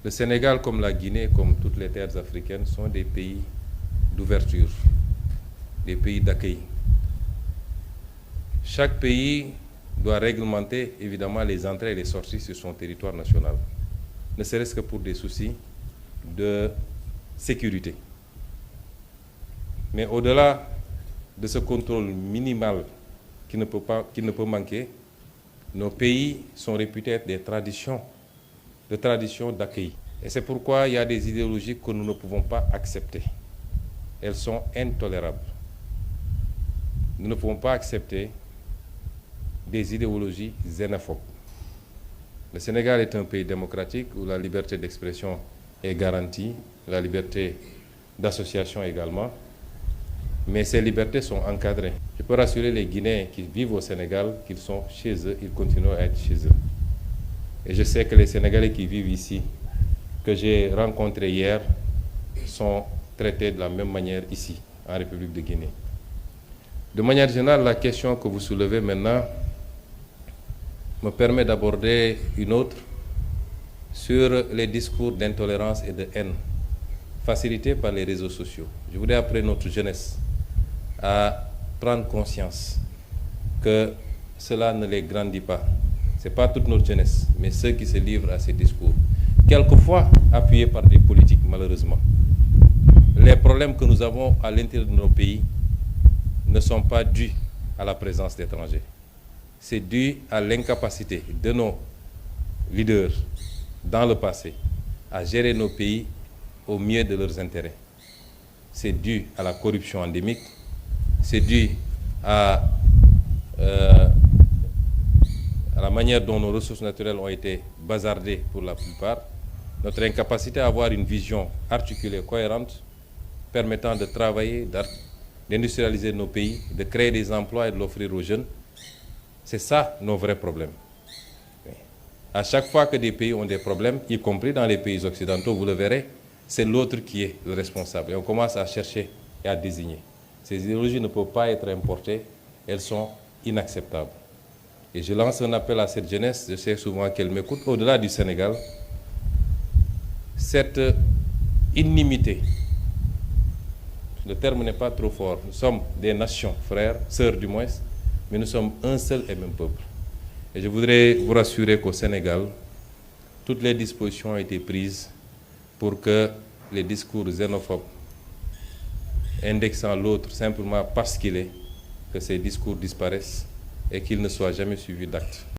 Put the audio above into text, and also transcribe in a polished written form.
Le Sénégal, comme la Guinée, comme toutes les terres africaines, sont des pays d'ouverture, des pays d'accueil. Chaque pays doit réglementer évidemment les entrées et les sorties sur son territoire national, ne serait-ce que pour des soucis de sécurité. Mais au-delà de ce contrôle minimal qui ne peut manquer, nos pays sont réputés être des traditions d'accueil. Et c'est pourquoi il y a des idéologies que nous ne pouvons pas accepter. Elles sont intolérables. Nous ne pouvons pas accepter des idéologies xénophobes. Le Sénégal est un pays démocratique où la liberté d'expression est garantie, la liberté d'association également, mais ces libertés sont encadrées. Je peux rassurer les Guinéens qui vivent au Sénégal qu'ils sont chez eux, ils continuent à être chez eux. Et je sais que les Sénégalais qui vivent ici, que j'ai rencontrés hier, sont traités de la même manière ici, en République de Guinée. De manière générale, la question que vous soulevez maintenant me permet d'aborder une autre sur les discours d'intolérance et de haine facilités par les réseaux sociaux. Je voudrais appeler notre jeunesse à prendre conscience que cela ne les grandit pas. Ce n'est pas toute notre jeunesse, mais ceux qui se livrent à ces discours, quelquefois appuyés par des politiques, malheureusement. Les problèmes que nous avons à l'intérieur de nos pays ne sont pas dus à la présence d'étrangers. C'est dû à l'incapacité de nos leaders dans le passé à gérer nos pays au mieux de leurs intérêts. C'est dû à la corruption endémique, c'est dû à la manière dont nos ressources naturelles ont été bazardées pour la plupart, notre incapacité à avoir une vision articulée, cohérente, permettant de travailler, d'industrialiser nos pays, de créer des emplois et de l'offrir aux jeunes. C'est ça nos vrais problèmes. À chaque fois que des pays ont des problèmes, y compris dans les pays occidentaux, vous le verrez, c'est l'autre qui est le responsable. Et on commence à chercher et à désigner. Ces idéologies ne peuvent pas être importées, elles sont inacceptables. Et je lance un appel à cette jeunesse, je sais souvent qu'elle m'écoute, au-delà du Sénégal, cette inimité, le terme n'est pas trop fort, nous sommes des nations, frères, sœurs du moins, mais nous sommes un seul et même peuple. Et je voudrais vous rassurer qu'au Sénégal, toutes les dispositions ont été prises pour que les discours xénophobes, indexant l'autre simplement parce qu'il est, que ces discours disparaissent et qu'ils ne soient jamais suivis d'actes.